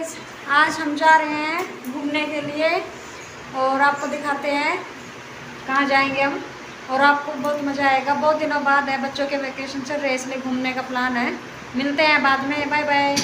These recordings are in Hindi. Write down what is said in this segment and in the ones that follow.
गाइस, आज हम जा रहे हैं घूमने के लिए और आपको दिखाते हैं कहाँ जाएंगे हम। और आपको बहुत मज़ा आएगा। बहुत दिनों बाद है, बच्चों के वैकेशन चल रहे हैं इसलिए घूमने का प्लान है। मिलते हैं बाद में, बाय बाय।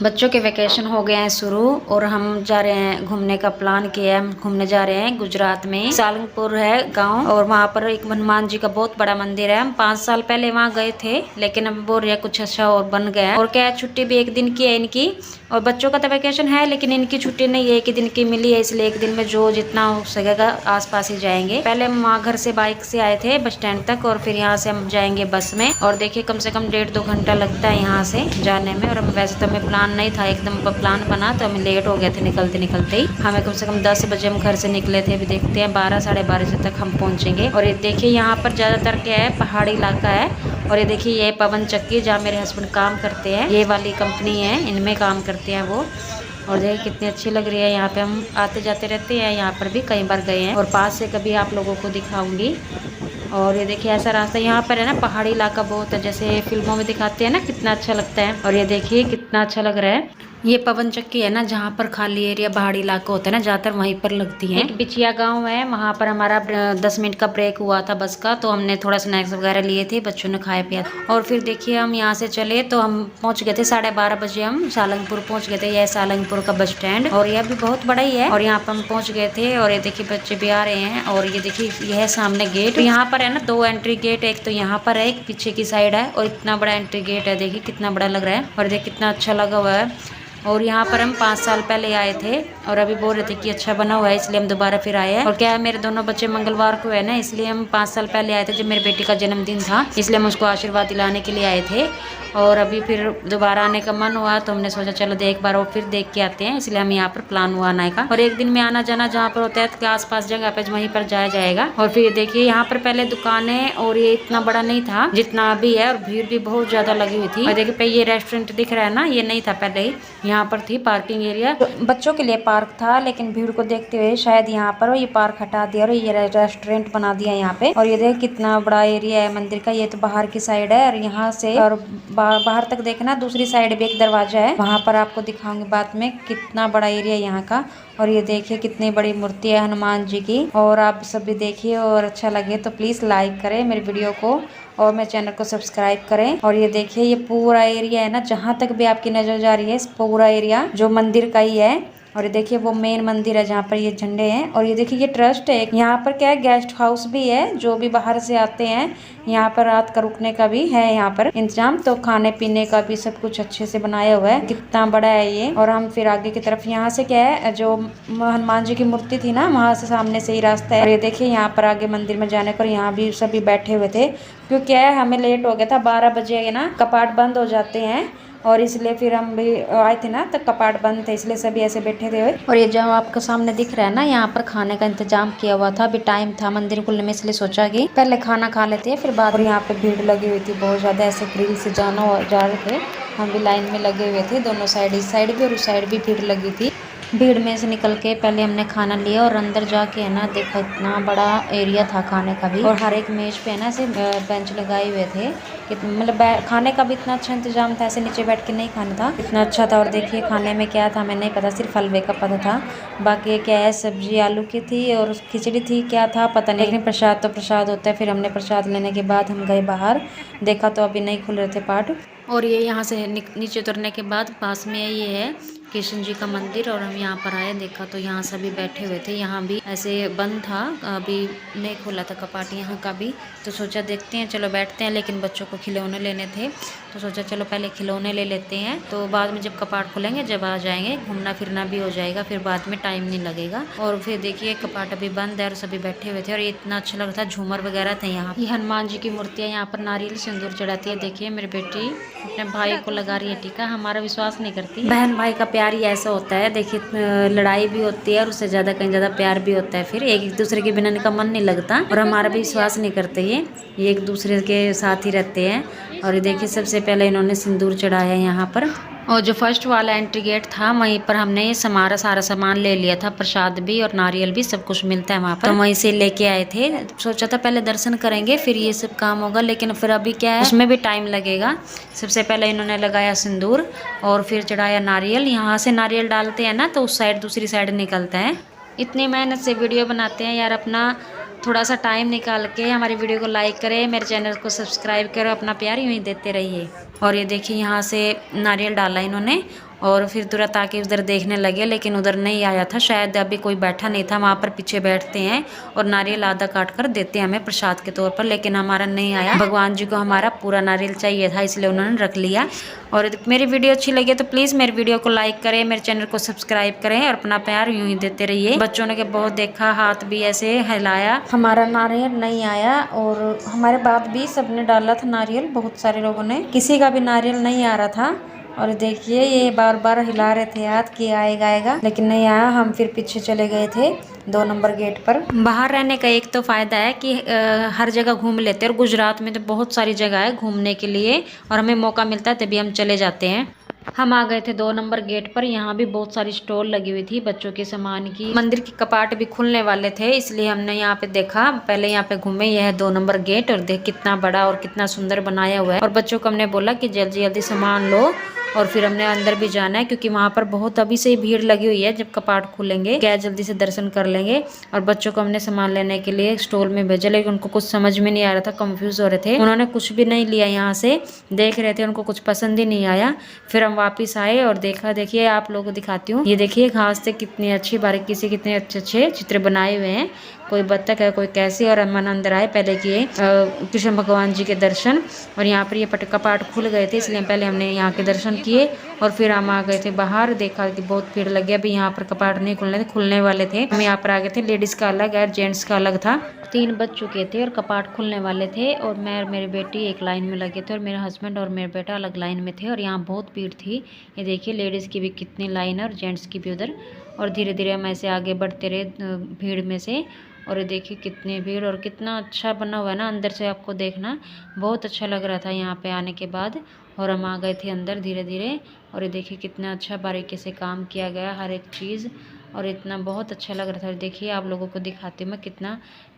बच्चों के वैकेशन हो गए हैं शुरू और हम जा रहे हैं घूमने का प्लान किया है। हम घूमने जा रहे हैं गुजरात में, सालंगपुर है गांव और वहाँ पर एक हनुमान जी का बहुत बड़ा मंदिर है। हम 5 साल पहले वहाँ गए थे लेकिन अब बोल रहे कुछ अच्छा और बन गया है। और क्या छुट्टी भी एक दिन की है इनकी, और बच्चों का तो वैकेशन है लेकिन इनकी छुट्टी नहीं है, एक ही दिन की मिली है, इसलिए एक दिन में जो जितना हो सकेगा आसपास ही जाएंगे। पहले हम वहाँ घर से बाइक से आए थे बस स्टैंड तक और फिर यहाँ से हम जाएंगे बस में। और देखिए कम से कम 1.5-2 घंटा लगता है यहाँ से जाने में। और हम वैसे तो हमें प्लान नहीं था, एकदम प्लान बना तो हमें लेट हो गए थे निकलते निकलते ही। हमें कम से कम 10 बजे हम घर से निकले थे, अभी देखते हैं 12-12:30 बजे तक हम पहुँचेंगे। और ये देखिए यहाँ पर ज़्यादातर क्या है, पहाड़ी इलाका है। और ये देखिए ये पवन चक्की जहाँ मेरे हस्बैंड काम करते हैं, ये वाली कंपनी है, इनमें काम करते हैं वो। और देखिए कितनी अच्छी लग रही है। यहाँ पे हम आते जाते रहते हैं, यहाँ पर भी कई बार गए हैं और पास से कभी आप लोगों को दिखाऊंगी। और ये देखिए ऐसा रास्ता यहाँ पर है ना, पहाड़ी इलाका बहुत है, जैसे फिल्मों में दिखाते हैं ना, कितना अच्छा लगता है। और ये देखिए कितना अच्छा लग रहा है। ये पवन चक्की है ना, जहाँ पर खाली एरिया पहाड़ी इलाका होता है ना, ज़्यादातर वहीं पर लगती है। एक बिचिया गांव है, वहाँ पर हमारा 10 मिनट का ब्रेक हुआ था बस का, तो हमने थोड़ा स्नैक्स वगैरह लिए थे, बच्चों ने खाया पिया। और फिर देखिए हम यहाँ से चले तो हम पहुँच गए थे 12:30 बजे, हम सालंगपुर पहुँच गए थे। यह सालंगपुर का बस स्टैंड और यह भी बहुत बड़ा ही है। और यहाँ पर हम पहुँच गए थे और ये देखिए बच्चे भी आ रहे हैं। और ये देखिए यह है सामने गेट, तो यहाँ पर है ना 2 एंट्री गेट, एक तो यहाँ पर है, एक पीछे की साइड है। और इतना बड़ा एंट्री गेट है, देखिए कितना बड़ा लग रहा है। और देखिए कितना अच्छा लगा हुआ है। और यहाँ पर हम 5 साल पहले आए थे और अभी बोल रहे थे कि अच्छा बना हुआ है, इसलिए हम दोबारा फिर आए हैं। और क्या है, मेरे दोनों बच्चे मंगलवार को है ना, इसलिए हम 5 साल पहले आए थे जब मेरी बेटी का जन्मदिन था, इसलिए हम उसको आशीर्वाद दिलाने के लिए आए थे। और अभी फिर दोबारा आने का मन हुआ तो हमने सोचा चलो एक बार और फिर देख के आते हैं, इसलिए हम यहाँ पर प्लान हुआ आने का। और एक दिन में आना जाना जहाँ पर होता है तो आसपास जगह पे वहीं पर जाया जाएगा। और फिर देखिए यहाँ पर पहले दुकानें और ये इतना बड़ा नहीं था जितना अभी है, और भीड़ भी बहुत ज्यादा लगी हुई थी। और देखिए ये रेस्टोरेंट दिख रहा है ना, ये नहीं था पहले ही, यहाँ पर थी पार्किंग एरिया, तो बच्चों के लिए पार्क था, लेकिन भीड़ को देखते हुए शायद यहाँ पर ये पार्क हटा दिया और ये रेस्टोरेंट बना दिया यहाँ पे। और ये देख कितना बड़ा एरिया है मंदिर का, ये तो बाहर की साइड है। और यहाँ से और बाहर तक देखना, दूसरी साइड भी एक दरवाजा है, वहां पर आपको दिखाऊंगी बाद में कितना बड़ा एरिया यहाँ का। और ये देखिए कितनी बड़ी मूर्ति है हनुमान जी की। और आप सब भी देखिए और अच्छा लगे तो प्लीज लाइक करें मेरी वीडियो को और मेरे चैनल को सब्सक्राइब करें। और ये देखिए ये पूरा एरिया है ना, जहाँ तक भी आपकी नजर जा रही है, पूरा एरिया जो मंदिर का ही है। और ये देखिए वो मेन मंदिर है जहाँ पर ये झंडे हैं। और ये देखिए ये ट्रस्ट है, यहाँ पर क्या है, गेस्ट हाउस भी है, जो भी बाहर से आते हैं यहाँ पर रात का रुकने का भी है यहाँ पर इंतजाम, तो खाने पीने का भी सब कुछ अच्छे से बनाया हुआ है। कितना बड़ा है ये। और हम फिर आगे की तरफ, यहाँ से क्या है, जो हनुमान जी की मूर्ति थी ना, वहाँ से सामने से ही रास्ता है। और ये देखिए यहाँ पर आगे मंदिर में जाने पर यहाँ भी सभी बैठे हुए थे, क्योंकि क्या है हमें लेट हो गया था, 12 बजे ना कपाट बंद हो जाते हैं, और इसलिए फिर हम भी आए थे ना तो कपाट बंद थे, इसलिए सभी ऐसे बैठे थे। और ये जो आपके सामने दिख रहा है ना, यहाँ पर खाने का इंतजाम किया हुआ था, अभी टाइम था मंदिर खुलने में, इसलिए सोचा कि पहले खाना खा लेते हैं फिर बाद। और यहाँ पे भीड़ लगी हुई थी बहुत ज्यादा, ऐसे ग्रिल से जा रहे थे, हम भी लाइन में लगे हुए थे, दोनों साइड, इस साइड भी और उस साइड भी भीड़ लगी थी। भीड़ में से निकल के पहले हमने खाना लिया और अंदर जाके है ना देखा, इतना बड़ा एरिया था खाने का भी। और हर एक मेज पे है ना ऐसे बेंच लगाए हुए थे, मतलब खाने का भी इतना अच्छा इंतजाम था, ऐसे नीचे बैठ के नहीं खाना था, इतना अच्छा था। और देखिए खाने में क्या था, मैंने नहीं पता, सिर्फ हलवे का पता था, बाकी क्या है सब्जी आलू की थी और खिचड़ी थी, क्या था पता नहीं, लेकिन प्रसाद तो प्रसाद होता है। फिर हमने प्रसाद लेने के बाद हम गए बाहर, देखा तो अभी नहीं खुल रहे थे पाठ। और ये यहाँ से नीचे उतरने के बाद पास में ये है कृष्ण जी का मंदिर, और हम यहाँ पर आए, देखा तो यहाँ सभी बैठे हुए थे, यहाँ भी ऐसे बंद था, अभी नहीं खोला था कपाट यहाँ का भी, तो सोचा देखते हैं चलो बैठते हैं, लेकिन बच्चों को खिलौने लेने थे तो सोचा चलो पहले खिलौने ले लेते हैं, तो बाद में जब कपाट खुलेंगे जब आ जाएंगे, घूमना फिरना भी हो जाएगा, फिर बाद में टाइम नहीं लगेगा। और फिर देखिए कपाट अभी बंद है और सभी बैठे हुए थे, और ये इतना अच्छा लग रहा था, झूमर वगैरह थे यहाँ। ये हनुमान जी की मूर्तियाँ, यहाँ पर नारियल सिंदूर चढ़ाती है। देखिए मेरी बेटी अपने भाई को लगा रही है टीका, हमारा विश्वास नहीं करती, बहन भाई का प्यार ही ऐसा होता है। देखिए लड़ाई भी होती है और उससे ज्यादा कहीं ज्यादा प्यार भी होता है, फिर एक दूसरे के बिना का मन नहीं लगता, और हमारा भी विश्वास नहीं करते, ये एक दूसरे के साथ ही रहते हैं। और ये देखिए सबसे पहले इन्होंने सिंदूर चढ़ाया है यहाँ पर, और जो फर्स्ट वाला एंट्री गेट था वहीं पर हमने सारा सामान ले लिया था, प्रसाद भी और नारियल भी सब कुछ मिलता है वहाँ पर, तो वहीं से लेके आए थे। सोचा था पहले दर्शन करेंगे फिर ये सब काम होगा, लेकिन फिर अभी क्या है उसमें भी टाइम लगेगा। सबसे पहले इन्होंने लगाया सिंदूर और फिर चढ़ाया नारियल। यहाँ से नारियल डालते हैं ना तो उस साइड दूसरी साइड निकलता है। इतनी मेहनत से वीडियो बनाते हैं यार, अपना थोड़ा सा टाइम निकाल के हमारी वीडियो को लाइक करें, मेरे चैनल को सब्सक्राइब करो, अपना प्यार यूँ ही देते रहिए। और ये देखिए यहाँ से नारियल डाला इन्होंने और फिर तुरंत आके उधर देखने लगे, लेकिन उधर नहीं आया था, शायद अभी कोई बैठा नहीं था। वहाँ पर पीछे बैठते हैं और नारियल आधा काट कर देते हैं हमें प्रसाद के तौर पर, लेकिन हमारा नहीं आया। भगवान जी को हमारा पूरा नारियल चाहिए था इसलिए उन्होंने रख लिया। और मेरी वीडियो अच्छी लगी तो प्लीज़ मेरी वीडियो को लाइक करें, मेरे चैनल को सब्सक्राइब करें और अपना प्यार यूँ ही देते रहिए। बच्चों ने बहुत देखा, हाथ भी ऐसे हिलाया, हमारा नारियल नहीं आया। और हमारे बाद भी सबने डाला था नारियल, बहुत सारे लोगों ने, किसी का भी नारियल नहीं आ रहा था। और देखिए ये बार बार हिला रहे थे हाथ कि आएगा आएगा, लेकिन नहीं आया। हम फिर पीछे चले गए थे 2 नंबर गेट पर। बाहर रहने का एक तो फ़ायदा है कि हर जगह घूम लेते हैं, और गुजरात में तो बहुत सारी जगह है घूमने के लिए और हमें मौका मिलता है तभी हम चले जाते हैं। हम आ गए थे 2 नंबर गेट पर। यहाँ भी बहुत सारी स्टॉल लगी हुई थी बच्चों के सामान की। मंदिर के कपाट भी खुलने वाले थे इसलिए हमने यहाँ पे देखा, पहले यहाँ पे घूमे। यह है 2 नंबर गेट और देख कितना बड़ा और कितना सुंदर बनाया हुआ है। और बच्चों को हमने बोला कि जल्दी जल्दी सामान लो और फिर हमने अंदर भी जाना है, क्योंकि वहाँ पर बहुत अभी से ही भीड़ लगी हुई है। जब कपाट खुलेंगे क्या जल्दी से दर्शन कर लेंगे। और बच्चों को हमने सामान लेने के लिए स्टॉल में भेजा, लेकिन उनको कुछ समझ में नहीं आ रहा था, कंफ्यूज हो रहे थे। उन्होंने कुछ भी नहीं लिया, यहाँ से देख रहे थे, उनको कुछ पसंद ही नहीं आया। फिर हम वापस आए और देखा, देखिए आप लोगों को दिखाती हूँ। ये देखिए घास से कितनी अच्छी बारीकी से कितने अच्छे अच्छे चित्र बनाए हुए हैं। कोई बत्तख है, कोई कैसी। और हम अंदर आए, पहले किए कृष्ण भगवान जी के दर्शन। और यहाँ पर ये कपाट खुल गए थे इसलिए पहले हमने यहाँ के दर्शन किए और फिर हम आ गए थे बाहर। देखा कि बहुत भीड़ लग गया, अभी यहाँ पर कपाट नहीं खुलने थे, खुलने वाले थे। हम यहाँ पर आ गए थे, लेडीज का अलग है, जेंट्स का अलग था। 3 बज चुके थे और कपाट खुलने वाले थे और मैं और मेरी बेटी एक लाइन में लगे थे और मेरे हस्बैंड और मेरा बेटा अलग लाइन में थे। और यहाँ बहुत भीड़ थी, ये देखिए लेडीज़ की भी कितनी लाइन है और जेंट्स की भी उधर। और धीरे धीरे हम ऐसे आगे बढ़ते रहे भीड़ में से। और ये देखिए कितनी भीड़ और कितना अच्छा बना हुआ है ना, अंदर से आपको देखना बहुत अच्छा लग रहा था यहाँ पे आने के बाद। और हम आ गए थे अंदर धीरे धीरे। और ये देखिए कितना अच्छा बारीकी से काम किया गया हर एक चीज़, और इतना बहुत अच्छा लग रहा था। देखिए आप लोगों को दिखाती हूँ मैं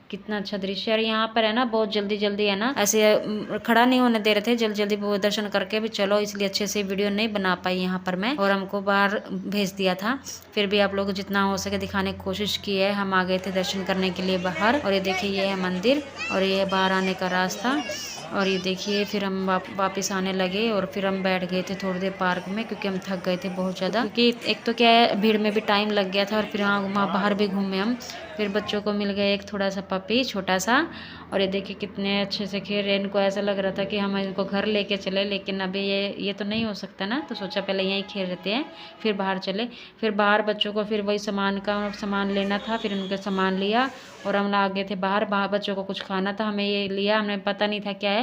कितना अच्छा दृश्य। और यहाँ पर है ना बहुत जल्दी जल्दी है ना, ऐसे खड़ा नहीं होने दे रहे थे, जल्दी जल्दी वो दर्शन करके भी चलो, इसलिए अच्छे से वीडियो नहीं बना पाई यहाँ पर मैं। और हमको बाहर भेज दिया था, फिर भी आप लोग जितना हो सके दिखाने की कोशिश की है। हम आ गए थे दर्शन करने के लिए बाहर। और ये देखिए ये है मंदिर और ये है बाहर आने का रास्ता। और ये देखिए फिर हम वापस आने लगे और फिर हम बैठ गए थे थोड़ी देर पार्क में, क्योंकि हम थक गए थे बहुत ज़्यादा, क्योंकि एक तो क्या है भीड़ में भी टाइम लग गया था। और फिर वहाँ बाहर भी घूमे हम। फिर बच्चों को मिल गया एक थोड़ा सा पपी छोटा सा। और ये देखिए कितने अच्छे से खेल रहे हैं। इनको ऐसा लग रहा था कि हम इनको घर लेके चले, लेकिन अभी ये तो नहीं हो सकता ना, तो सोचा पहले यहीं खेल लेते हैं फिर बाहर चले। फिर बाहर बच्चों को फिर वही सामान लेना था, फिर उनका सामान लिया और हम आ गए थे बाहर बच्चों को कुछ खाना था, हमें ये लिया, हमें पता नहीं था क्या है।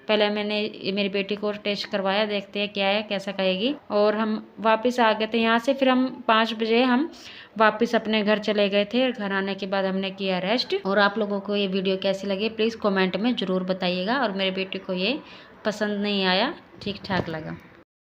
पहले मैंने मेरी बेटी को टेस्ट करवाया, देखते हैं क्या है कैसा कहेगी। और हम वापस आ गए थे यहाँ से। फिर हम 5 बजे हम वापस अपने घर चले गए थे। घर आने के बाद हमने किया रेस्ट। और आप लोगों को ये वीडियो कैसी लगी प्लीज़ कमेंट में ज़रूर बताइएगा। और मेरे बेटी को ये पसंद नहीं आया, ठीक ठाक लगा।